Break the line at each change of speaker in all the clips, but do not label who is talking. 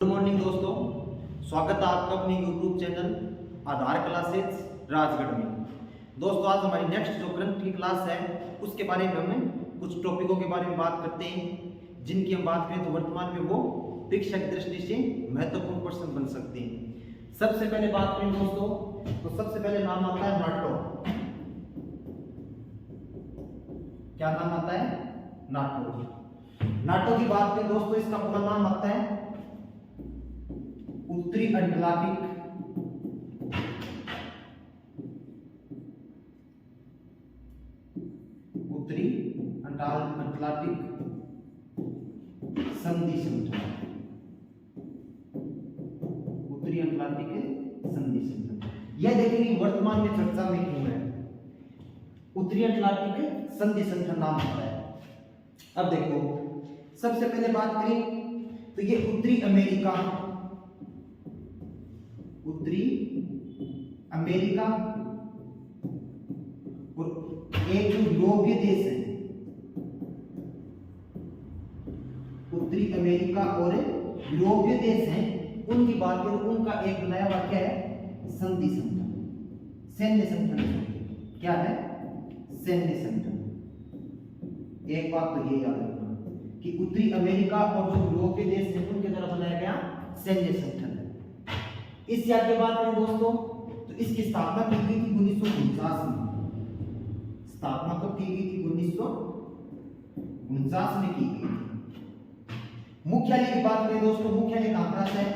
Good morning दोस्तों, स्वागत है आपका अपने यूट्यूब चैनल आधार क्लासेस राजगढ़ में। दोस्तों आज हमारी नेक्स्ट जो करंट की क्लास है उसके बारे में हम कुछ टॉपिकों के बारे में बात करते हैं जिनकी हम बात करें तो वर्तमान में वो परीक्षा की दृष्टि से महत्वपूर्ण प्रश्न बन सकते हैं। सबसे पहले बात करें दोस्तों तो सबसे पहले नाम आता है नाटो। क्या नाम आता है? नाटो। नाटो की बात करें दोस्तों इसका पूरा नाम आता है उत्तरी अटलांटिक संधि संगठन। उत्तरी अटलांटिक संधि संगठन यह देखेंगे वर्तमान में चर्चा में क्यों है। उत्तरी अटलांटिक संधि संगठन नाम होता है। अब देखो सबसे पहले बात करें तो ये उत्तरी अमेरिका और एक जो यूरोपीय देश है, उत्तरी अमेरिका और यूरोपीय देश हैं उनकी बात करें तो उनका एक बनाया हुआ क्या है? संधि संगठन, सैन्य संगठन। क्या है? सैन्य संगठन। एक बात तो ये याद रखना कि उत्तरी अमेरिका और जो यूरोपीय देश हैं उनके द्वारा बनाया गया सैन्य संगठन है। इससे आगे बात करें दोस्तों तो इसकी स्थापना की गई थी 1949 में। स्थापना कब की गई थी? 1949 में की गई थी। मुख्यालय की बात करें दोस्तों, मुख्यालय कहां पर आता है?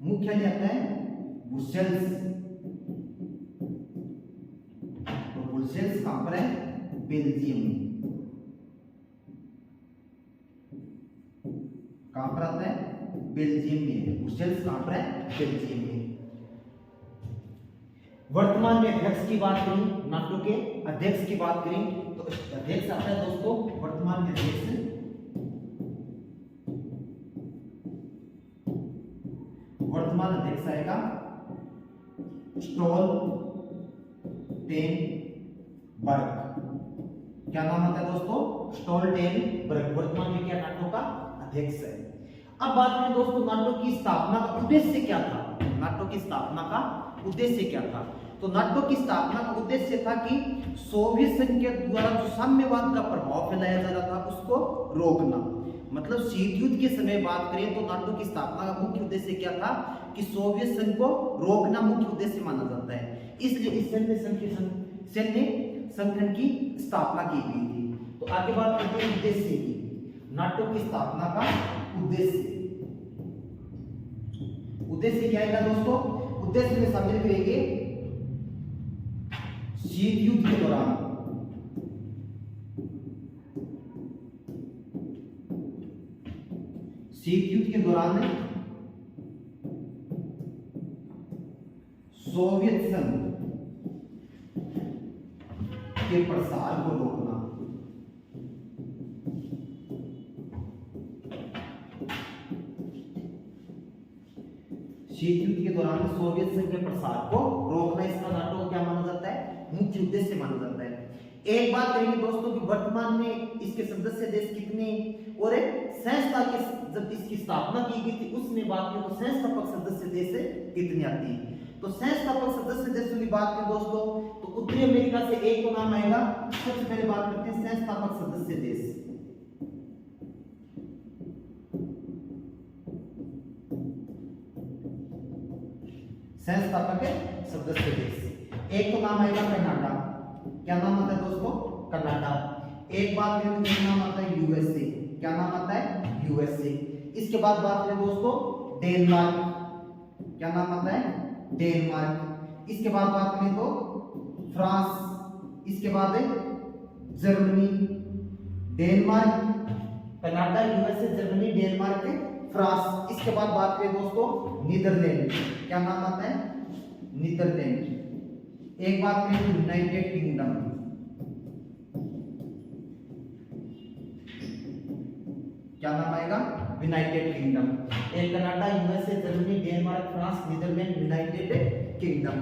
मुख्यालय आता है ब्रुसेल्स। तो ब्रुसेल्स कहां पर है? बेल्जियम में। कहां पर आता है? बेल्जियम में। ब्रुसेल्स कहां पर है? बेल्जियम में। वर्तमान में अध्यक्ष की बात करें, नाटो के अध्यक्ष की बात करें तो अध्यक्ष आता है दोस्तों वर्तमान में अध्यक्ष आएगा स्टोलटेनबर्ग। क्या नाम आता है दोस्तों? स्टोलटेनबर्ग वर्तमान में क्या नाटो का अध्यक्ष है। अब बात करें दोस्तों नाटो की स्थापना का उद्देश्य क्या था? नाटो की स्थापना का उद्देश्य क्या था? तो नाटो की स्थापना का उद्देश्य था कि सोवियत संघ के द्वारा जो साम्यवाद का प्रभाव फैलाया जा रहा था उसको रोकना। मतलब शीत युद्ध के समय बात करें तो नाटो की स्थापना का मुख्य उद्देश्य क्या था कि सोवियत संघ को रोकना मुख्य उद्देश्य माना जाता है। इसलिए इस सैन्य संगठन की स्थापना की गई थी। तो आगे बात करते हैं उद्देश्य की। नाटो की स्थापना का उद्देश्य क्या है दोस्तों? उद्देश्य में शामिल करेंगे शीत युद्ध के दौरान सोवियत संघ के प्रसार को रोकना। शीत युद्ध के दौरान सोवियत संघ के प्रसार को रोकना इसका नाटो का क्या माना जाता है? मुख्य उद्देश्य माना जाता है। एक बात करेंगे दोस्तों कि वर्तमान में इसके सदस्य देश कितने और संस्था के जब इसकी स्थापना की गई थी उसमें बात करें तो संस्थापक सदस्य देश कितने आते हैं? तो संस्थापक सदस्य देशों की बात करें दोस्तों तो उत्तरी अमेरिका से एक तो नाम आएगा। सबसे पहले बात करते हैं संस्थापक सदस्य देश। संस्थापक सदस्य देश एक तो नाम आएगा कनाडा। क्या नाम आता है दोस्तों? कनाडा। एक बात करें तो नाम आता है यूएसए। क्या नाम आता है? यूएसए। इसके बाद बात करें दोस्तों डेनमार्क। क्या नाम आता है? डेनमार्क। इसके बाद बात करें तो फ्रांस। इसके बाद है Germany. Denmark, Canada, USA, Germany, Denmark, France. इसके बाद बात करें दोस्तों नीदरलैंड। क्या नाम आता है? नीदरलैंड। एक बात करें यूनाइटेड किंगडम। क्या नाम आएगा? United Kingdom. एक Canada, USA, Germany, Denmark, France, Netherlands, United Kingdom.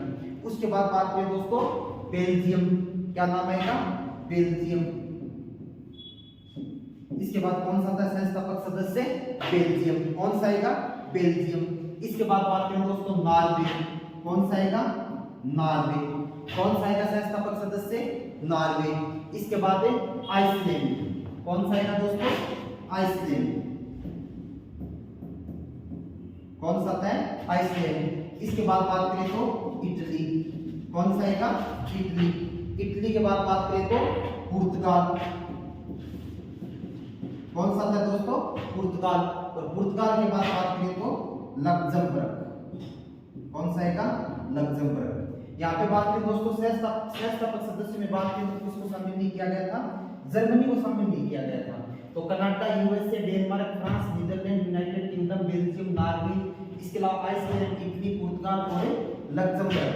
उसके बाद बात करें दोस्तों बेल्जियम। क्या नाम आएगा? बेल्जियम। इसके इसके बाद कौन सा था संस्थापक सदस्य? बेल्जियम। कौन सा आएगा? बेल्जियम। इसके बाद बात करें दोस्तों नॉर्वे। कौन सा आएगा? नॉर्वे। कौन सा आएगा संस्थापक सदस्य? नॉर्वे। इसके बाद है आइसलैंड। कौन सा आएगा दोस्तों? आइसलैंड। कौन सा आता है? आइसलैंड। इसके बाद बात करें तो इटली। कौन सा आएगा? इटली। इटली के बाद बात करें तो पुर्तगाल। कौन सा था दोस्तों? पुर्तगाल। और पुर्तगाल के बाद बात करें तो लग्जमबर्ग। कौन सा आएगा? लग्जमबर्ग। यहाँ पे बात करें दोस्तों संस्थापक सदस्य में बात करें तो किसको शामिल नहीं किया गया था? जर्मनी को शामिल नहीं किया गया था। तो Canada, USA, Denmark, France, Netherlands, United Kingdom, Belgium, Norway, इसके अलावा आइसलैंड, इटली, पुर्तगाल और लग्जमबर्ग,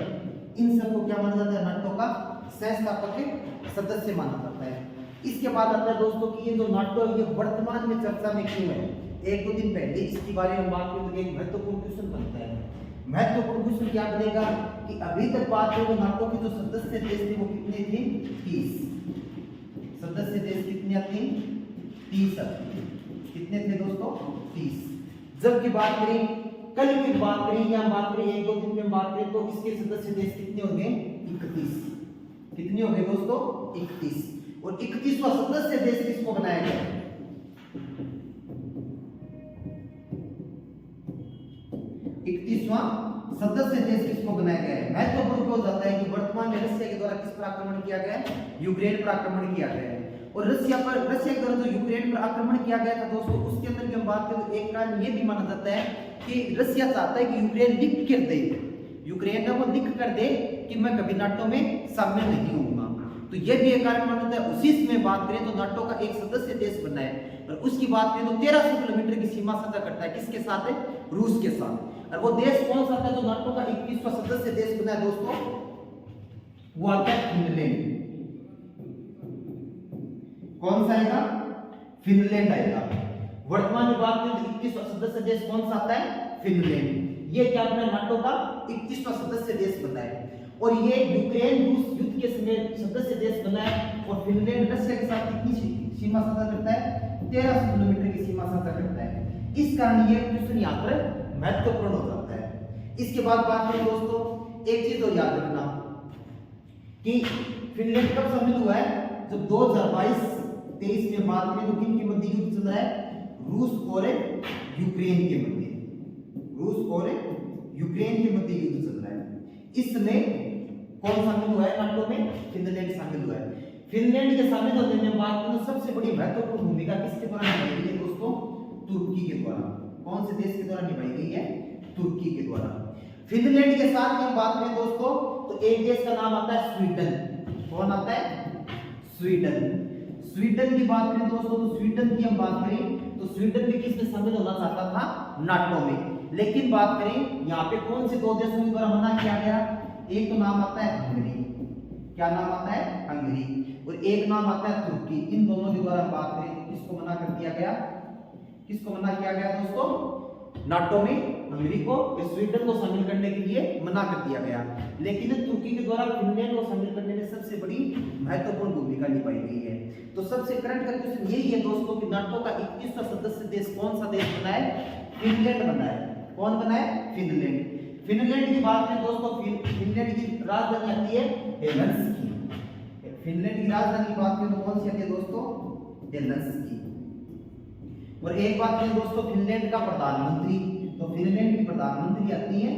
इन सबको क्या माना जाता है? नाटो का संस्थापक सदस्य माना जाता है। इसके बाद आता है दोस्तों कि ये जो नाटो ये वर्तमान में चर्चा में क्यों है? एक दो दिन पहले इसके बारे में बात करें तो एक महत्वपूर्ण क्वेश्चन बनता है। महत्वपूर्ण क्वेश्चन क्या बनेगा कि अभी तक बात करें तो नाटो के जो सदस्य देश थे वो कितने थे? 30 सदस्य देश। कितने थे? 30। कितने थे दोस्तों? 30। जब की बात करें, कल की बात करें या बात करें एक दो दिन में बात करें तो इसके सदस्य देश कितने हो गए? 31। कितने हो गए दोस्तों? 31। और 31वां सदस्य देश किसको बनाया गया? 31वां सदस्य देश किसको बनाया गया है? महत्वपूर्ण हो जाता है कि वर्तमान में रशिया के द्वारा किस पर आक्रमण किया गया है? यूक्रेन पर आक्रमण किया गया है। और रशिया के द्वारा जो यूक्रेन पर आक्रमण किया गया था दोस्तों, उसके अंदर भी हम बात करें तो एक कारण ये भी माना जाता है कि रशिया चाहता है कि यूक्रेन लिख कर दे, यूक्रेन को लिख कर दे कि मैं कभी नाटो में शामिल नहीं होऊंगा। तो ये भी एक कारण माना जाता है। उसी में बात करें तो नाटो का एक सदस्य देश बना है और उसकी बात करें तो 1300 किलोमीटर की सीमा साझा करता है। किसके साथ है? रूस के साथ। और वो देश कौन सा था जो नाटो का 21वां सदस्य देश बना है दोस्तों? वो आता है फिनलैंड। कौन सा आएगा? फिनलैंड आएगा। वर्तमान में बात करें तो 21वां सदस्य देश कौन सा आता है? फिनलैंड। ये क्या बना? नाटो का 21वां सदस्य देश बना है। और ये यूक्रेन रूस युद्ध के समय सदस्य देश बना है। और फिनलैंड रशिया के साथ कितनी सीमा साझा करता है? 1300 किलोमीटर की सीमा साझा करता है। इस कारण ये क्वेश्चन यहाँ पर महत्वपूर्ण हो जाता है। इसके बाद बात करें दोस्तों, एक चीज और याद रखना कि फिनलैंड कब शामिल हुआ है? जब 2022-23 में बात करें तो किन के मध्य युद्ध चल रहा है? रूस और यूक्रेन के मध्य। रूस और यूक्रेन के मध्य युद्ध चल रहा है। इस समय कौन शामिल हुआ है नाटो में? फिनलैंड शामिल हुआ है। फिनलैंड के शामिल होने में बात करें तो सबसे बड़ी महत्वपूर्ण भूमिका किसके द्वारा निभाई गई है दोस्तों? तुर्की के द्वारा। कौन से देश के द्वारा निभाई गई है? तुर्की के द्वारा। फिनलैंड के साथ में बात करें दोस्तों तो एक देश का नाम आता है स्वीडन। कौन आता है? स्वीडन। स्वीडन की बात करें दोस्तों तो स्वीडन की हम बात करें तो स्वीडन भी किसमें शामिल होना चाहता था? नाटो में। लेकिन बात करें यहाँ पे कौन से दो देशों के द्वारा मना किया गया? एक तो नाम आता है हंगरी। क्या नाम आता है? हंगरी। और एक नाम आता है तुर्की। इन दोनों के द्वारा बात करें तो किसको मना कर दिया गया? किसको मना किया गया दोस्तों? नाटो में हंगरी को, स्वीडन को शामिल करने के लिए मना कर दिया गया। लेकिन तुर्की के द्वारा फिनलैंड को शामिल करने में सबसे बड़ी महत्वपूर्ण भूमिका निभाई गई है। तो सबसे करंट का क्वेश्चन यही है दोस्तों कि नाटो का 21वां सदस्य देश कौन सा देश बना है? फिनलैंड बना है। कौन बना है? फिनलैंड। फिनलैंड की बात करें दोस्तों, फिनलैंड की राजधानी आती है हेलसिंकी। फिनलैंड की राजधानी की बात करें तो कौन सी आती है दोस्तों? हेलसिंकी। और एक बात करें दोस्तों फिनलैंड का प्रधानमंत्री, तो फिनलैंड की प्रधानमंत्री आती है,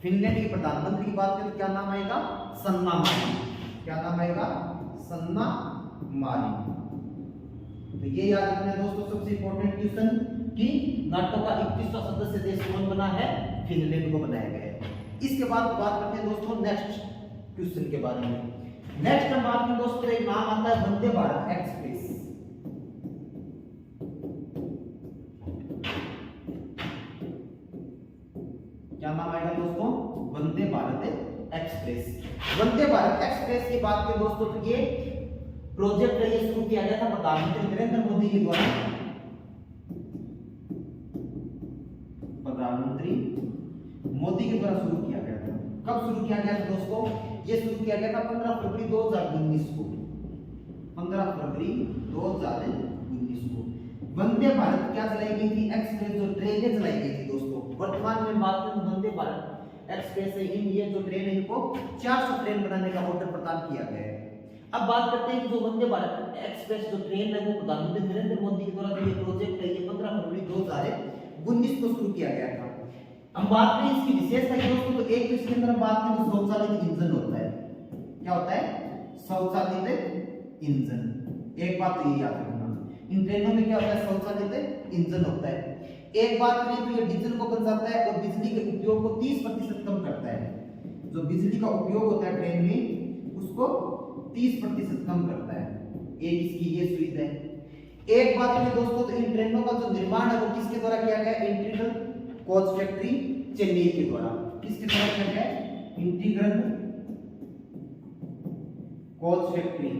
फिनलैंड की प्रधानमंत्री की बात करें तो क्या नाम आएगा? सन्ना मारिन। क्या नाम आएगा? सन्ना मारिन। तो ये याद रखना है दोस्तों सबसे इंपॉर्टेंट क्वेश्चन कि नाटो का 21वां सदस्य देश कौन बना है? फिनलैंड को बनाया गया है। इसके बाद बात करते हैं दोस्तों नेक्स्ट क्वेश्चन के बारे में। नेक्स्ट हम बात करें दोस्तों एक नाम आता है वंदे भारत एक्सप्रेस। क्या नाम आएगा दोस्तों? वंदे भारत एक्सप्रेस। वंदे भारत एक्सप्रेस की बात करें दोस्तों तो ये प्रोजेक्ट है, ये शुरू किया गया था प्रधानमंत्री नरेंद्र मोदी के द्वारा। प्रधानमंत्री मोदी के द्वारा शुरू किया गया था। कब शुरू किया गया था दोस्तों? ये शुरू किया गया था 15 फरवरी 2019 को। 15 फरवरी 2019 19 को। वंदे भारत क्या चलाई गई थी? एक्सप्रेस जो ट्रेनें चलाई गई थी दोस्तों। वर्तमान में बात करें तो वंदे भारत एक्सप्रेस है, इन ये जो ट्रेन है इनको 400 ट्रेन बनाने का ऑर्डर प्रदान किया गया है। अब बात करते हैं कि जो वंदे भारत एक्सप्रेस जो ट्रेन है वो प्रधानमंत्री नरेंद्र मोदी के द्वारा जो ये प्रोजेक्ट है ये 15 फरवरी 2019 को शुरू किया गया था। हम बात करें इसकी विशेषता की दोस्तों, तो एक तो इसके अंदर हम बात करें तो स्वचालित इंजन होता है। क्या होता है? स्वचालित इंजन। एक बात तो ये याद रखना, इन ट्रेनों में क्या होता है? स्वचालित इंजन होता है। एक बात करें तो ये डीजल को बचाता है और बिजली के उपयोग को 30% कम करता है। जो बिजली का उपयोग होता है ट्रेन में उसको 30% कम करता है। एक इसकी ये सुविधा है। एक बात करें दोस्तों तो इन ट्रेनों का जो निर्माण है वो किसके द्वारा किया गया? इंटीग्रल कोच फैक्ट्री चेन्नई के द्वारा। किसके द्वारा किया गया? इंटीग्रल कोच फैक्ट्री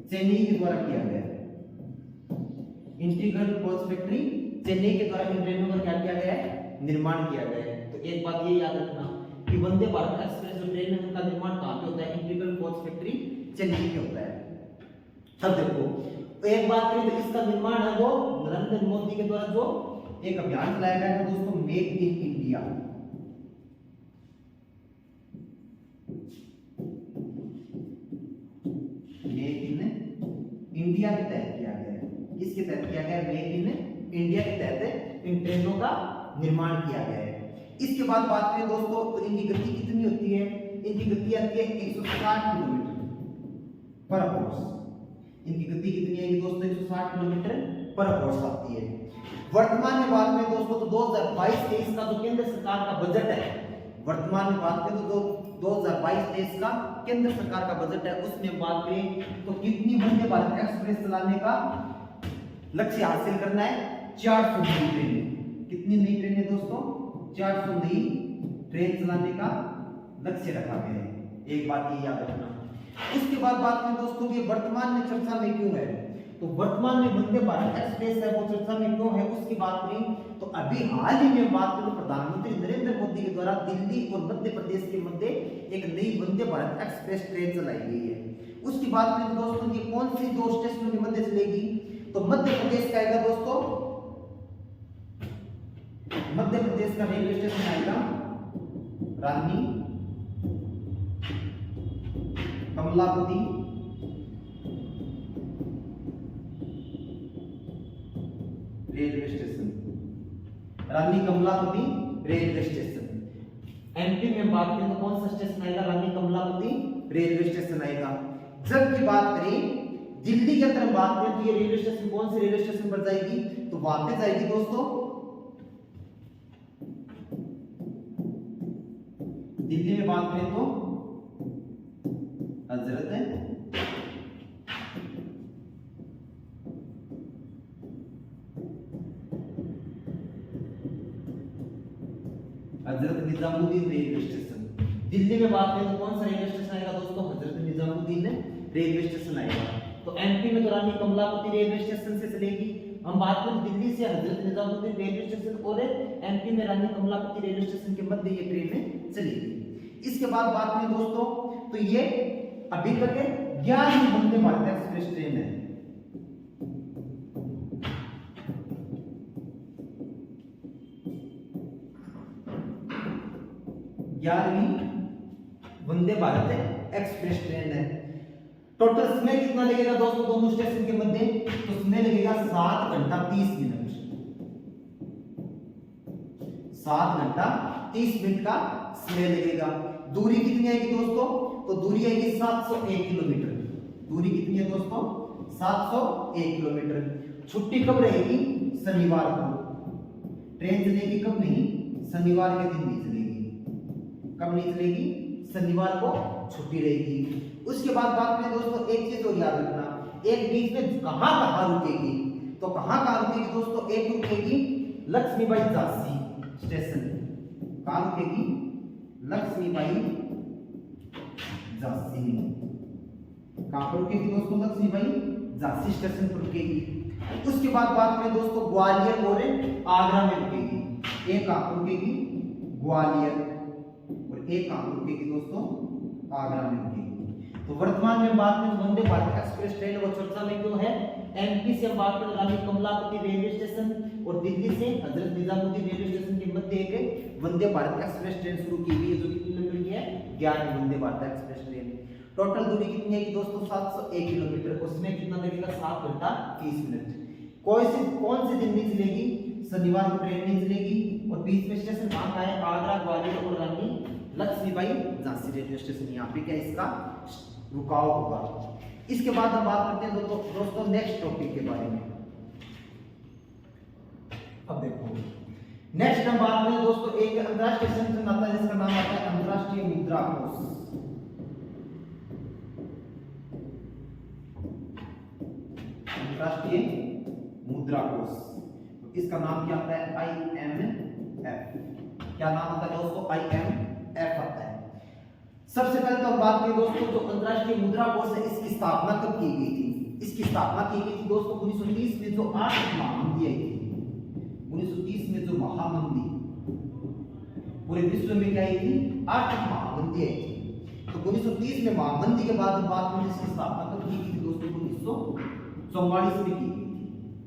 चेन्नई के द्वारा किया गया है। इंटीग्रल कोच फैक्ट्री चेन्नई के द्वारा इन ट्रेनों का क्या किया गया है? निर्माण किया गया है। तो एक बात ये याद रखना कि वंदे भारत एक्सप्रेस जो ट्रेन है उनका निर्माण कहां पे होता है? इंटीग्रल कोच फैक्ट्री चेन्नई में होता है। अब देखो एक बात करें तो इसका निर्माण है वो नरेंद्र मोदी के द्वारा जो एक अभियान चलाया गया है दोस्तों, make in India. Make in India के तहत किया गया है। किसके तहत किया गया है? मेक इन इंडिया के तहत इन ट्रेनों का निर्माण किया गया है। इसके बाद बात करें दोस्तों तो इनकी गति कितनी होती है? इनकी गति आती है 160 किलोमीटर पर आवर। इनकी गति कितनी आएगी दोस्तों? 160 किलोमीटर पर आवर आती है। वर्तमान में बात करें दोस्तों तो 2022-23 का जो केंद्र सरकार का बजट है, वर्तमान में बात करें तो 2022-23 का केंद्र सरकार का बजट है, उसमें बात करें तो कितनी वंदे भारत एक्सप्रेस चलाने का लक्ष्य हासिल करना है? 400 नई ट्रेनें। कितनी नई ट्रेनें दोस्तों? 400 नई ट्रेन चलाने का लक्ष्य रखा गया है। एक बात ये याद रखना। उसके बाद बात करें दोस्तों कि वर्तमान में चर्चा में क्यों है, तो वर्तमान में वंदे भारत एक्सप्रेस है वो चर्चा में क्यों है उसकी बात करें तो अभी हाल ही में बात करें तो प्रधानमंत्री नरेंद्र मोदी के द्वारा दिल्ली और मध्य प्रदेश के मध्य एक नई वंदे भारत एक्सप्रेस ट्रेन चलाई गई है। उसकी बात करें दोस्तों कि कौन सी दो स्टेशनों के मध्य चलेगी, तो मध्य प्रदेश का आएगा दोस्तों, मध्य प्रदेश का रेलवे स्टेशन आएगा रानी कमलापति रेलवे स्टेशन, रानी कमलापति रेलवे स्टेशन। एमपी में बात करें तो कौन सा स्टेशन आएगा? रानी कमलापति रेलवे स्टेशन आएगा। जबकि बात करें दिल्ली के अंदर बात करें तो ये रेलवे स्टेशन कौन से रेलवे स्टेशन पर जाएगी, तो वहां पे जाएगी दोस्तों दिल्ली में बात करें तो हजरत निजामुद्दीन रेलवे स्टेशन। दिल्ली में बात करें तो कौन सा रेलवे स्टेशन आएगा दोस्तों? हजरत निजामुद्दीन रेलवे स्टेशन आएगा। तो एमपी में तो रानी कमलापति रेलवे स्टेशन से चलेगी। हम बात करें दिल्ली से हजरत निजामुद्दीन रेलवे स्टेशन और एमपी में रानी कमलापति रेलवे स्टेशन के मध्य ये ट्रेनें चलेगी। इसके बाद बात करें दोस्तों तो ये अभी तक 11वीं वंदे भारत एक्सप्रेस ट्रेन है। 11वीं वंदे भारत एक्सप्रेस ट्रेन है। टोटल समय कितना लगेगा दोस्तों दोनों स्टेशन के मध्य, तो समय लगेगा 7 घंटा 30 मिनट। 7 घंटा 30 मिनट का समय लगेगा। दूरी कितनी आएगी दोस्तों, तो दूरी आएगी 701 किलोमीटर। दूरी कितनी है दोस्तों? 701 किलोमीटर। छुट्टी कब रहेगी? शनिवार को। ट्रेन चलेगी कब? नहीं, शनिवार के दिन नहीं चलेगी। कब नहीं चलेगी? शनिवार को छुट्टी रहेगी। उसके बाद बात करें दोस्तों एक चीज और याद रखना, एक बीच में कहां रुकेगी, तो कहां रुकेगी दोस्तों? एक रुकेगी लक्ष्मीबाई झांसी स्टेशन। कहां रुकेगी? लक्ष्मीबाई झांसी। कहां पर रुकेगी दोस्तों? लक्ष्मीबाई झांसी स्टेशन पर रुकेगी। उसके बाद बात करें दोस्तों ग्वालियर और आगरा में रुकेगी। एक कहां पर रुकेगी? ग्वालियर। और एक कहां पर रुकेगी दोस्तों? आगरा में रुकेगी। तो वर्तमान में बात करें वंदे भारत एक्सप्रेस ट्रेन वो चर्चा में क्यों है। एमपी से हम बात करें रानी कमलापति रेलवे स्टेशन और दिल्ली से हजरत निजामुद्दीन रेलवे स्टेशन के मध्य एक वंदे भारत एक्सप्रेस ट्रेन शुरू की गई है जो कितने नंबर की है 11 Vande Bharat express train. Total दूरी कितनी है कि दोस्तों 701 किलोमीटर। उसमें कितना लगेगा 7 घंटा 30 मिनट। कौन से दिन नहीं चलेगी, शनिवार को ट्रेन नहीं चलेगी और बीच में स्टेशन कहाँ का है आगरा, ग्वालियर और रानी लक्ष्मीबाई झांसी रेलवे स्टेशन, यहाँ पे क्या इसका रुकाव होगा। इसके बाद हम बात करते हैं दोस्तों नेक्स्ट टॉपिक के बारे में। अब देखो नेक्स्ट हम बात करें दोस्तों एक अंतरराष्ट्रीय संगठन आता है जिसका नाम आता है अंतरराष्ट्रीय मुद्रा कोष। अंतरराष्ट्रीय मुद्रा कोष, इसका नाम क्या आता है IMF। क्या नाम आता है दोस्तों IMF आता है। सबसे पहले तो हम बात करें दोस्तों जो अंतरराष्ट्रीय मुद्रा कोष है इसकी स्थापना कब की गई थी। इसकी स्थापना की गई थी दोस्तों 1930 में जो आर्थिक महामंदी आई थी। 1930 में जो महामंदी पूरे विश्व में क्या आई थी आर्थिक महामंदी आई थी। तो 1930 में महामंदी के बाद बात करें इसकी स्थापना कब की गई थी दोस्तों 1944 में की गई थी।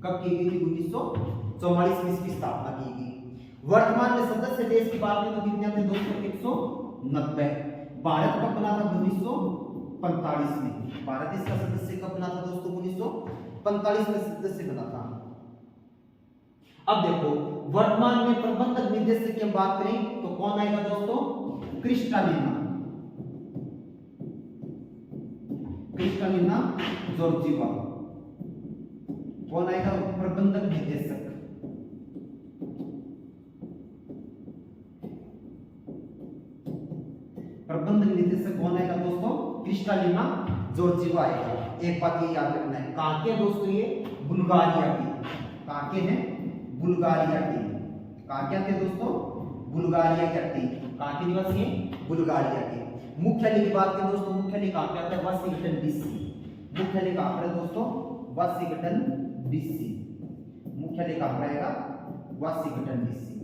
कब की गई थी 1944 में इसकी स्थापना की गई। वर्तमान में सदस्य देश की बात करें तो कितने थे दोस्तों 190। भारत कब बना था 1945 में। भारत इसका सदस्य कब बना था दोस्तों 1945 में सदस्य बना था। अब देखो वर्तमान में प्रबंधक निदेशक की बात करें तो कौन आएगा दोस्तों क्रिस्टालिना जॉर्जिवा। कौन आएगा प्रबंधक निदेशक। प्रबंधक निदेशक कौन आएगा दोस्तों क्रिस्टालिना जॉर्जिवा आएगा। एक बात ये याद रखना है कहां के दोस्तों ये बुल्गारिया की। कहां के हैं बुल्गारिया के। कहां क्या थे दोस्तों बुल्गारिया के थे। कहां के निवासी हैं बुल्गारिया के। मुख्यालय की बात करें दोस्तों मुख्यालय कहां पे आता है वाशिंगटन डीसी। मुख्यालय कहां पर है दोस्तों वाशिंगटन डीसी। मुख्यालय कहां पर आएगा वाशिंगटन डीसी।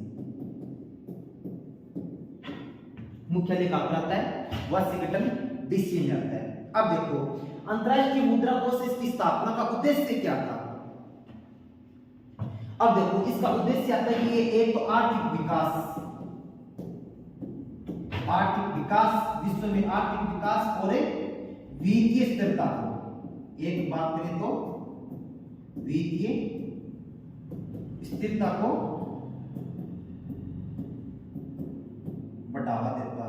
मुख्यालय कहां पर आता है वाशिंगटन डीसी में आता है। अब देखो अंतरराष्ट्रीय मुद्रा कोष इसकी स्थापना का उद्देश्य क्या था। अब देखो इसका उद्देश्य आता है कि ये एक तो आर्थिक विकास विश्व में आर्थिक विकास और वित्तीय स्थिरता को। एक बात करें तो वित्तीय स्थिरता को बढ़ावा देता है।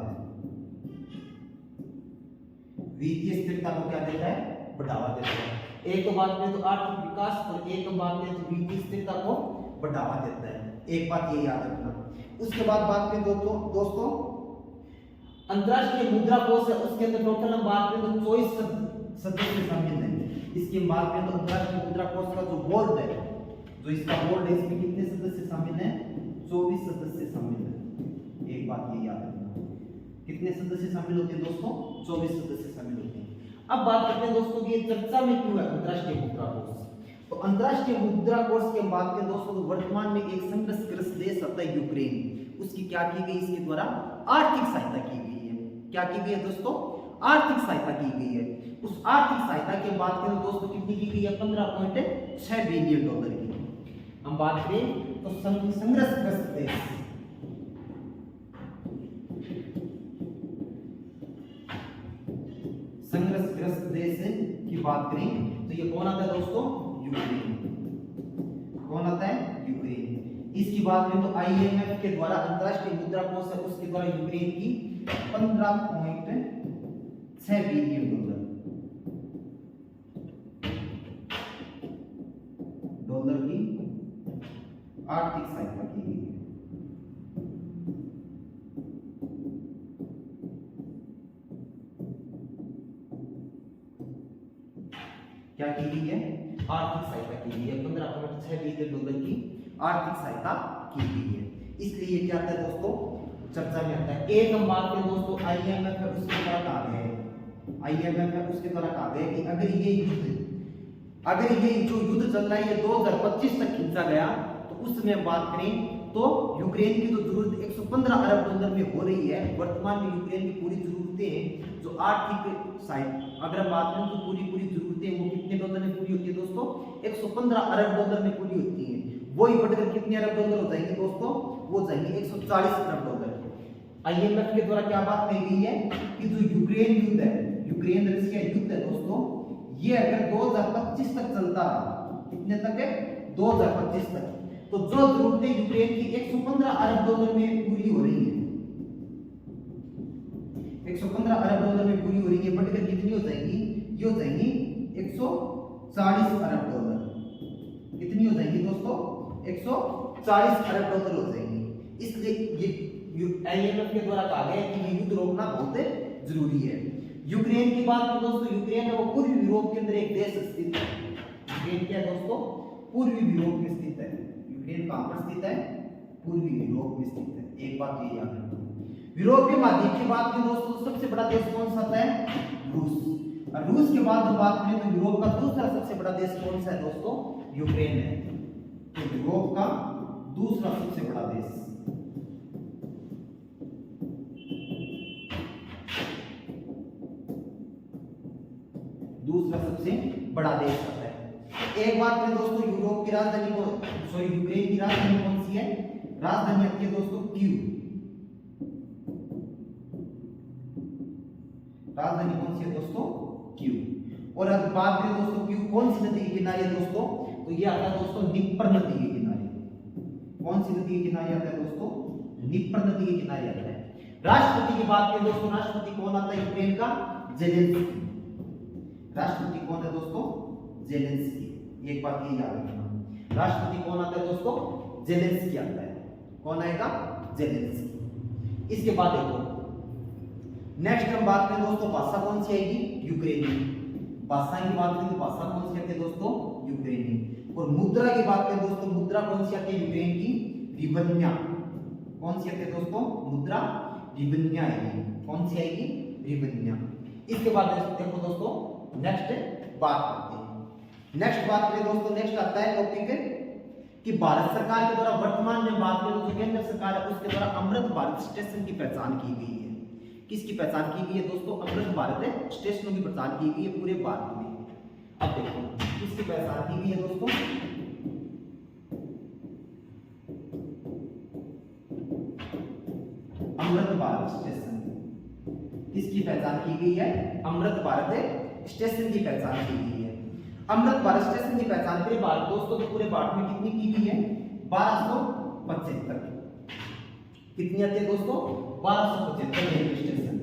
वित्तीय स्थिरता को क्या देता है बढ़ावा देता है। एक तो बात करें तो आर्थिक विकास और एक बात करें तो वित्तीय स्थिरता को बढ़ावा देता है। एक बात ये याद रखना। उसके बाद बात करें दोस्तों अंतरराष्ट्रीय मुद्रा कोष है उसके अंदर टोटल हम बात करें तो 24 सदस्य शामिल हैं। इसकी बात करें तो अंतरराष्ट्रीय मुद्रा कोष का जो बोर्ड है जो इसका बोर्ड है इसमें कितने सदस्य शामिल हैं 24 सदस्य शामिल हैं। एक बात ये याद रखना कितने सदस्य शामिल होते हैं दोस्तों 24 सदस्य शामिल होते हैं। अब बात करते हैं दोस्तों कि ये चर्चा में क्यों है अंतरराष्ट्रीय मुद्रा कोष। तो अंतरराष्ट्रीय मुद्रा कोष की बात करें दोस्तों तो वर्तमान में एक संघर्षग्रस्त देश आता है यूक्रेन। उसकी क्या की गई इसके द्वारा आर्थिक सहायता की गई है। क्या की गई है दोस्तों आर्थिक सहायता की गई है। उस आर्थिक सहायता की बात करें दोस्तों कितनी की गई है 15.6 बिलियन डॉलर की। हम बात करें तो संघर्षग्रस्त देश की बात करें तो ये कौन आता है दोस्तों यूक्रेन। कौन आता है यूक्रेन। इसकी बात करें तो IMF के द्वारा अंतरराष्ट्रीय मुद्रा कोष है उसके द्वारा यूक्रेन की 15.6 बिलियन डॉलर की आर्थिक सहायता की गई है। क्या की गई है आर्थिक सहायता की गई है 15.6 बिलियन डॉलर की आर्थिक सहायता की गई है। इसलिए ये क्या आता है दोस्तों चर्चा में आता है। एक हम बात करें दोस्तों IMF है उसके द्वारा कहा गया है IMF है उसके द्वारा कहा गया कि अगर ये जो युद्ध चल रहा है ये 2025 तक खींचा गया तो उसमें बात करें तो यूक्रेन की तो जरूरत 115 अरब डॉलर में हो रही है। वर्तमान में यूक्रेन की पूरी जरूरतें जो आर्थिक साइड अगर हम बात करें तो पूरी जरूरतें वो कितने डॉलर में पूरी होती है दोस्तों? 115 अरब डॉलर में पूरी होती है। वही बढ़कर कितने अरब डॉलर हो जाएंगे दोस्तों? वो जाएंगे 140 अरब डॉलर। आईएमएफ के द्वारा क्या बात कही गई है कि जो यूक्रेन युद्ध है, यूक्रेन रशिया युद्ध है दोस्तों, ये अगर 2025 तक चलता रहा, कितने तक है? 2025 तक, तो जो जरूरतें यूक्रेन की 115 अरब डॉलर में पूरी हो रही है, 115 अरब डॉलर में पूरी हो रही है, बढ़कर कितनी हो जाएंगी? ये हो जाएंगी 140 अरब डॉलर। कितनी हो जाएंगी दोस्तों? 140 अरब डॉलर हो जाएंगी। इसलिए ये आईएमएफ के द्वारा कहा गया है कि ये युद्ध रोकना बहुत जरूरी है। यूक्रेन की बात करें दोस्तों, यूक्रेन है वो पूर्वी यूरोप के अंदर एक देश स्थित है। यूक्रेन क्या है दोस्तों? पूर्वी यूरोप में स्थित है। यूक्रेन कहां पर स्थित है? पूर्वी यूरोप में स्थित है। एक बात ये याद रखना। यूरोपीय महाद्वीप की बात करें दोस्तों तो सबसे बड़ा देश कौन सा आता है? रूस। और रूस के बाद बात करें तो यूरोप का दूसरा सबसे बड़ा देश कौन सा है दोस्तों? यूक्रेन है। तो यूरोप का दूसरा सबसे बड़ा देश, दूसरा सबसे बड़ा देश आता है। एक बात करें दोस्तों, यूरोप की राजधानी यूक्रेन की राजधानी कौन सी है? राजधानी आती है दोस्तों कीव। राजधानी कौन सी है दोस्तों? कीव। और अब बात करें दोस्तों कीव कौन सी नदी के किनारे है दोस्तों? तो ये आता है दोस्तों निप्पर नदी के किनारे। कौन सी नदी के किनारे आता है दोस्तों? निप्पर नदी के किनारे आता है। राष्ट्रपति की बात करें दोस्तों, राष्ट्रपति कौन आता है यूक्रेन का? जेलेंस्की। राष्ट्रपति कौन है दोस्तों? जेलेंस्की। एक बात ये याद रखना, राष्ट्रपति कौन आता है दोस्तों? जेलेंस्की आता है। कौन आएगा? जेलेंस्की। इसके बाद देखो नेक्स्ट हम बात करें दोस्तों, भाषा कौन सी आएगी? यूक्रेनी। भाषा की बात करें तो भाषा कौन सी आती है दोस्तों? यूक्रेनी। और मुद्रा की बात करें दोस्तों, मुद्रा कौन सी आती है यूक्रेन की? रिवन्या। कौन सी आती है दोस्तों? मुद्रा रिवन्या आएगी। कौन सी आएगी? रिवन्या। इसके बाद देखो दोस्तों नेक्स्ट बात करते हैं। नेक्स्ट बात करें दोस्तों, नेक्स्ट आता है टॉपिक कि भारत सरकार के द्वारा वर्तमान में बात करें तो केंद्र सरकार है उसके द्वारा अमृत भारत स्टेशन की पहचान की गई है। किसकी पहचान की गई है दोस्तों? अमृत भारत स्टेशनों की पहचान की गई है पूरे भारत में। अब देखो किसकी पहचान की गई है दोस्तों? अमृत भारत स्टेशन। किसकी पहचान की गई है? अमृत भारत स्टेशन की पहचान की गई है। अमृत भारत स्टेशन की पहचान पूरे भारत दोस्तों पूरे भारत में कितनी की गई है? 1275। कितनी आती है दोस्तों? 1275 रेलवे स्टेशन।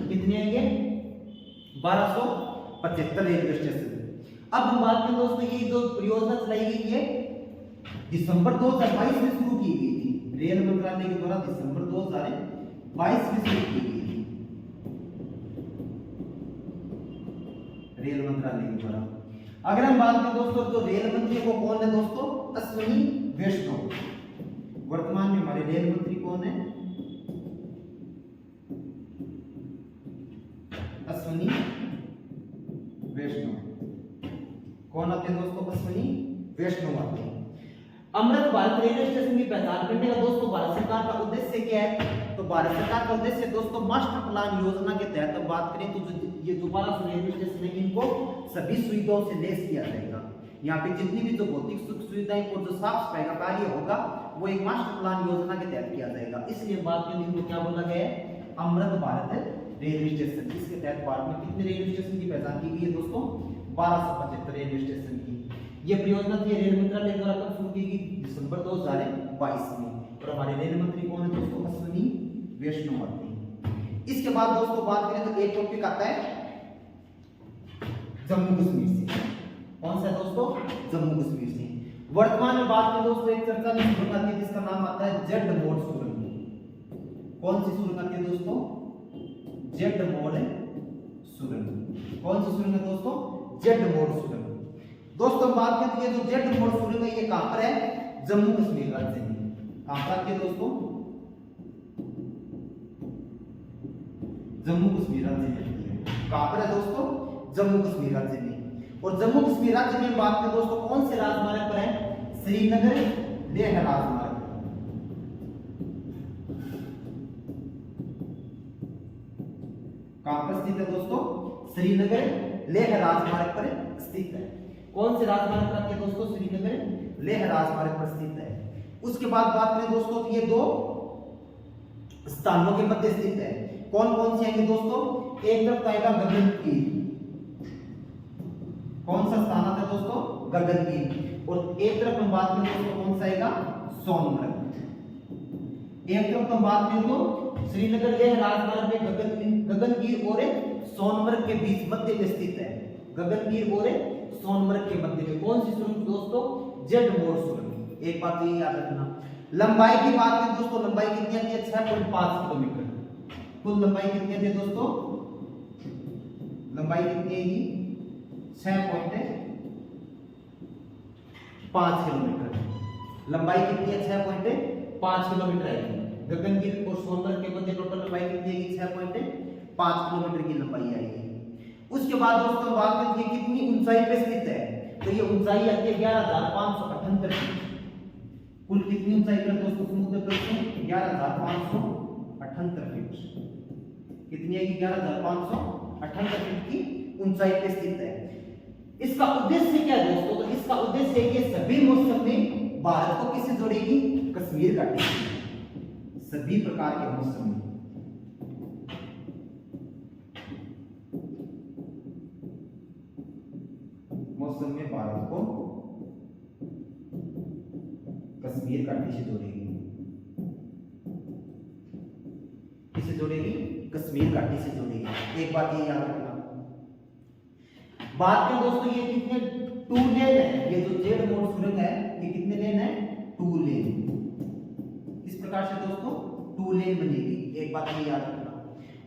कितने आएंगे? 1275 रेलवे स्टेशन। अब हम बात करें दोस्तों, ये जो परियोजना चलाई गई है दिसंबर 2022 में शुरू की गई थी। रेल मंत्रालय के द्वारा दिसंबर 2022 में शुरू की गई थी, रेल मंत्रालय के द्वारा। अगर हम बात करें दोस्तों तो रेल मंत्री को कौन है दोस्तों? अश्विनी वैष्णव। वर्तमान में हमारे रेल मंत्री कौन है? अश्विनी वैष्णव। कौन आते हैं दोस्तों? अश्विनी वैष्णव आते हैं। अमृत भारत रेलवे स्टेशन की पहचान करने का दोस्तों भारत सरकार का उद्देश्य क्या है? तो भारत सरकार का उद्देश्य दोस्तों मास्टर प्लान योजना के तहत हम बात करें तो ये दोबारा रेलवे स्टेशन है इनको सभी सुविधाओं से लैस किया जाएगा। यहाँ पे जितनी भी जो भौतिक सुख सुविधाएं और जो साफ सफाई का कार्य होगा वो एक मास्टर प्लान योजना के तहत किया जाएगा। इसलिए बात करें इनको क्या बोला गया है? Amrit Bharat railway station. इसके तहत भारत में कितने रेलवे स्टेशन की पहचान की गई है दोस्तों? 1275 रेलवे स्टेशन की। ये परियोजना थी रेल मंत्रालय द्वारा कब शुरू की गई? दिसंबर 2022 में। और हमारे रेल मंत्री कौन है दोस्तों? अश्विनी वैष्णव आते हैं। इसके बाद दोस्तों बात करें तो एक टॉपिक आता है जम्मू कश्मीर से। कौन सा है दोस्तों? जम्मू कश्मीर से। वर्तमान में बात करें दोस्तों एक चर्चा में सुरंग आती है जिसका नाम आता है जेड मोड सुरंग। कौन सी सुरंग आती है दोस्तों? जेड मोड सुरंग। कौन सी सुरंग है दोस्तों? जेड मोड सुरंग। दोस्तों बात करें तो ये जो जेड मोड सुरंग है ये कहां पर है? जम्मू कश्मीर राज्य में। कहां पर है दोस्तों? जम्मू कश्मीर राज्य में। कहां पर है दोस्तों? जम्मू कश्मीर राज्य में। और जम्मू कश्मीर राज्य में बात करें दोस्तों कौन से राजमार्ग पर है, श्रीनगर लेह राजमार्ग। कहां पर स्थित है दोस्तों, श्रीनगर लेह राजमार्ग पर स्थित है। कौन से राजमार्ग पर है दोस्तों, श्रीनगर लेह राजमार्ग पर स्थित है। उसके बाद बात करें दोस्तों तो ये दो स्थानों के मध्य स्थित है। कौन कौन से आएंगे दोस्तों, एक तरफ आएगा गगनकीर, कौन सा स्थान आता है दोस्तों, गगनकीर। और एक तरफ हम बात करें दोस्तों कौन सा आएगा, सोनमर्ग। एक तरफ हम बात करें तो श्रीनगर लेह राजमार्ग में गगनकीर और सोनमर्ग के बीच मध्य में स्थित है। गगनकीर और सोनमर्ग के मध्य में कौन सी सुरंग दोस्तों, जेड मोड़ सुरंग। एक बात ये याद रखना। लंबाई की बात करें दोस्तों, लंबाई कितनी आती है, 6.5 किलोमीटर। कुल लंबाई कितनी आती है दोस्तों, लंबाई कितनी आएगी, 6.5 किलोमीटर। लंबाई कितनी है, 6.5 किलोमीटर आएगी। गगनगिर और सोनमर्ग के मध्य टोटल लंबाई कितनी आएगी, 6.5 किलोमीटर की लंबाई आएगी। उसके बाद दोस्तों बात करते हैं कितनी ऊंचाई पे स्थित है, तो ये ऊंचाई आती है 11,578 फीट। कुल कितनी ऊंचाई पर दोस्तों समुद्र तल से, 11,578 फीट। कितनी आएगी, 11,578 फीट की ऊंचाई पे स्थित है। इसका उद्देश्य क्या है दोस्तों, तो इसका उद्देश्य है कि सभी मौसम में भारत को किससे जोड़ेगी, कश्मीर घाटी से। सभी प्रकार के मौसम में भारत को कश्मीर घाटी से जोड़ेगी। किससे जोड़ेगी, कश्मीर घाटी से जोड़ेगी। एक बात ये याद रखना। बात करें दोस्तों ये कितने 2 लेन है, ये जो जेड मोड़ सुरंग है ये कितने लेन है, 2 लेन। इस प्रकार से दोस्तों 2 लेन बनेगी। एक बात ये याद रखना।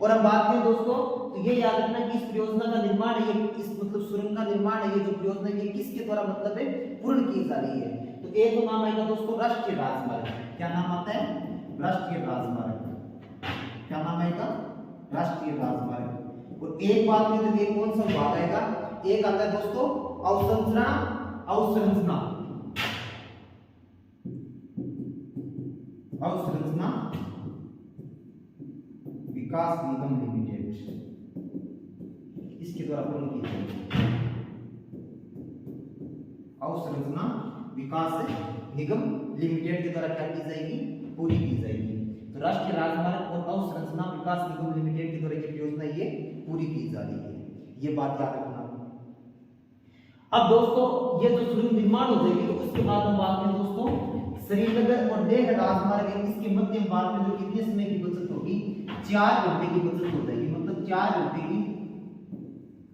और हम बात करें दोस्तों तो ये याद रखना कि इस परियोजना का निर्माण है, ये इस मतलब सुरंग का निर्माण है, ये जो परियोजना है ये किसके द्वारा मतलब है पूर्ण की जा रही है। तो एक तो नाम आएगा दोस्तों राष्ट्रीय राजमार्ग। क्या नाम आता है, राष्ट्रीय राजमार्ग। क्या नाम आएगा, राष्ट्रीय राजमार्ग। और एक बात में तो ये कौन सा विभाग आएगा, एक आता है दोस्तों अवसंरचना, अवसंरचना, अवसंरचना विकास निगम लिमिटेड, इसके द्वारा पूर्ण की जाएगी। अवसंरचना विकास निगम लिमिटेड के द्वारा क्या की जाएगी, पूरी की जाएगी। तो राष्ट्रीय राजमार्ग और अवसंरचना विकास निगम लिमिटेड के द्वारा ये परियोजना ये पूरी की जा रही है। ये बात याद रखना। अब दोस्तों ये जो सुरंग निर्माण हो जाएगी तो उसके बाद हम बात करें दोस्तों श्रीनगर और लेह राजमार्ग है, इसके मध्य मार्ग में जो कितने समय की बचत होगी, 4 घंटे की बचत हो जाएगी। मतलब 4 घंटे की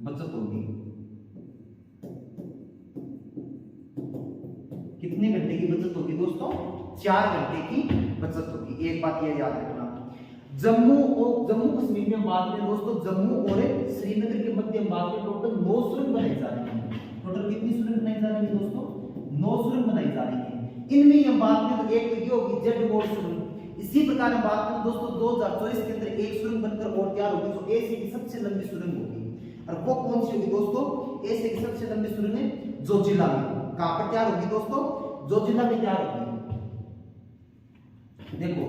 बचत होगी। कितने घंटे की बचत होगी दोस्तों, 4 घंटे की बचत होगी। एक बात ये याद रखना। जम्मू कश्मीर में बात करें दोस्तों, जम्मू और श्रीनगर के मध्य बात करें टोटल 9 सुरंग बनाई जा रही है। टोटल कितनी सुरंग बनाई जा रही है दोस्तों, 9 सुरंग बनाई जा रही है। इनमें हम बात करें तो एक तो ये होगी जेड मोड़ सुरंग। इसी प्रकार हम बात करें दोस्तों 2024 के अंदर एक सुरंग बनकर और तैयार होगी जो एशिया की सबसे लंबी सुरंग होगी। और वो कौन सी होगी दोस्तों, एशिया की सबसे लंबी सुरंग है जोजिला में। कहां पर तैयार होगी दोस्तों, जोजिला में तैयार होगी। देखो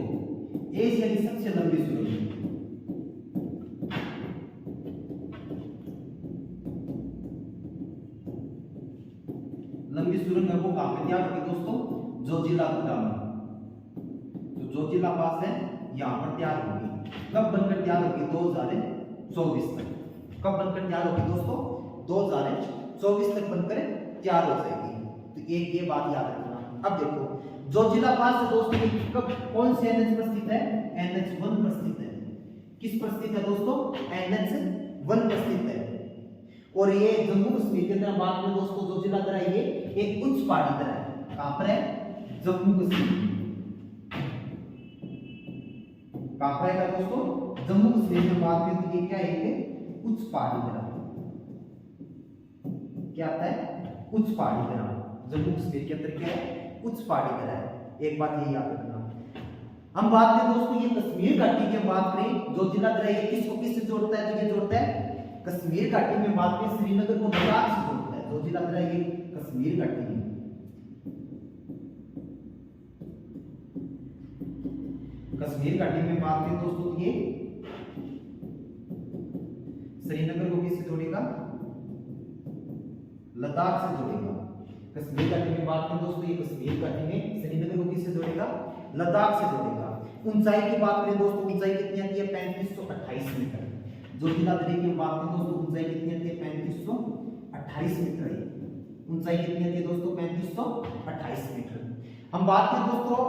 एशिया की सबसे लंबी सुरंग, लंबी सुरंग है वो कहां पे तैयार होगी दोस्तों, जोजिला में। तो जोजिला पास है यहां पर तैयार होगी। कब बनकर तैयार होगी, 2024 तक। कब बनकर तैयार होगी दोस्तों, 2024 तक बनकर तैयार हो जाएगी। तो एक ये बात याद रखना। अब देखो जोजिला पास है दोस्तों कब कौन से एनएच पर स्थित है, NH1 पर स्थित है। किस पर स्थित है दोस्तों, NH1 पर स्थित है। और ये जम्मू कश्मीर के अंदर बात में दोस्तों जोजिला तरह ये एक उच्च पहाड़ी तरह है। कहां पर है, जम्मू कश्मीर। कहां पर है दोस्तों, जम्मू कश्मीर में बात करें तो ये क्या है, एक उच्च पहाड़ी तरह। क्या आता है, उच्च पहाड़ी तरह। जम्मू कश्मीर के अंदर क्या है, उच्च पहाड़ी तरह है। एक बात ये याद रखना। हम बात करें दोस्तों ये कश्मीर घाटी की बात करें, जोजिला तरह ये किसको किससे जोड़ता है, तो ये जोड़ता है कश्मीर घाटी में बात करें श्रीनगर को लद्दाख से जोड़ता है। जोजिलाधरा ये कश्मीर घाटी में, कश्मीर घाटी में बात करें दोस्तों ये श्रीनगर को किससे जोड़ेगा, लद्दाख से जोड़ेगा। कश्मीर घाटी में बात करें दोस्तों ये कश्मीर घाटी में श्रीनगर को किससे जोड़ेगा, लद्दाख से जोड़ेगा। ऊंचाई की बात करें दोस्तों, ऊंचाई कितनी आती है 3528 मीटर। जोजिलाधरा की बात करें दोस्तों, ऊंचाई कितनी आती है 3528 मीटर है। ऊंचाई कितनी आती है दोस्तों 3528 मीटर। हम बात करें दोस्तों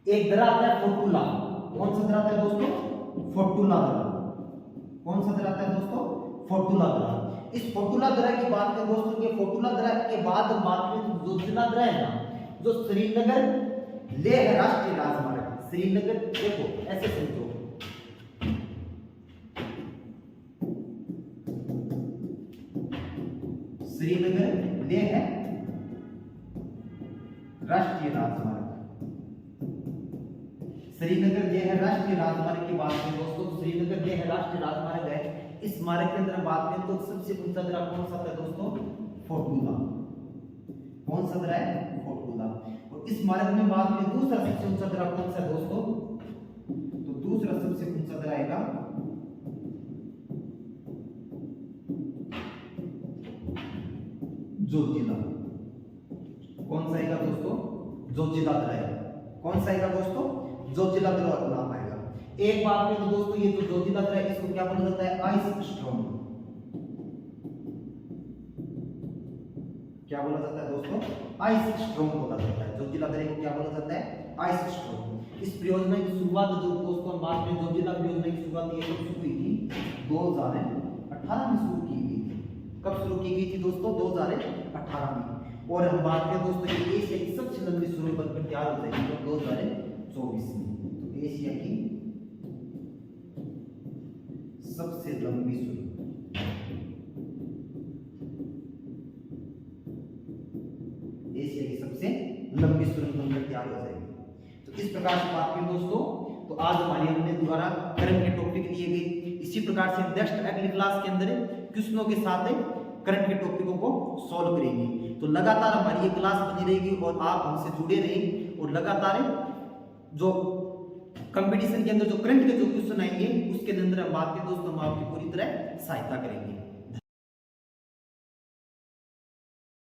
एक दर्रा आता है फोटुला, कौन सा दर्रा आता है दोस्तों, फोटुला दर्रा। कौन सा दर्रा आता है दोस्तों, फोटुला दर्रा। इस फोटुला दर्रा की बात करें दोस्तों, ये फोटुला दर्रा के बाद बात करें जोजिलाधरा है ना, जो श्रीनगर लेह राष्ट्रीय राजमार्ग, श्रीनगर देखो ऐसे समझो, श्रीनगर लेह राष्ट्रीय राजमार्ग, श्रीनगर लेह राष्ट्रीय राजमार्ग की बात करें दोस्तों, श्रीनगर लेह राष्ट्रीय राजमार्ग है। इस मार्ग के अंदर बात करें तो सबसे ऊंचा दर्रा कौन सा है दोस्तों, फोटुला। कौन सा दर्रा है, फोटुला। और इस मार्ग में बात करें दूसरा सबसे ऊंचा दर्रा कौन सा है दोस्तों, तो दूसरा सबसे ऊंचा दर्रा आएगा जोजिला। कौन सा आएगा दोस्तों, जोजिला दर्रा है। कौन सा आएगा दोस्तों, जोजिला दर्रा नाम आएगा। एक बात में तो दोस्तों ये जो जोजिला दर्रा है इसको क्या बोला जाता है, आइस स्टॉर्म। क्या बोला जाता है दोस्तों, आइस स्टॉर्म बोला जाता है। जोजिला दर्रे को क्या बोला जाता है, आइस स्टॉर्म। इस परियोजना की शुरुआत जो दोस्तों हम बात में जोजिला परियोजना की शुरुआत ये कब शुरू हुई थी, 2018 में शुरू की गई थी। कब शुरू की गई थी दोस्तों, 2018 में। और हम बात करें दोस्तों ये एशिया की सबसे लंबी सुरंग बनकर तैयार हो जाएगी तो 2024 में। तो एशिया की सबसे लंबी सुरंग, एशिया की सबसे लंबी सुरंग बनकर तैयार हो जाएगी। तो इस प्रकार से बात करें दोस्तों, तो आज हमारी हमने द्वारा करंट के टॉपिक लिए गए। इसी प्रकार से नेक्स्ट अगली क्लास के अंदर क्वेश्चनों के साथ करंट के टॉपिकों को सॉल्व करेंगे। तो लगातार हमारी ये क्लास बनी रहेगी और आप हमसे जुड़े रहें और लगातार जो कंपटीशन के अंदर जो करंट के जो क्वेश्चन आएंगे उसके अंदर हम बात करें दोस्तों, हम आपकी पूरी तरह सहायता करेंगे।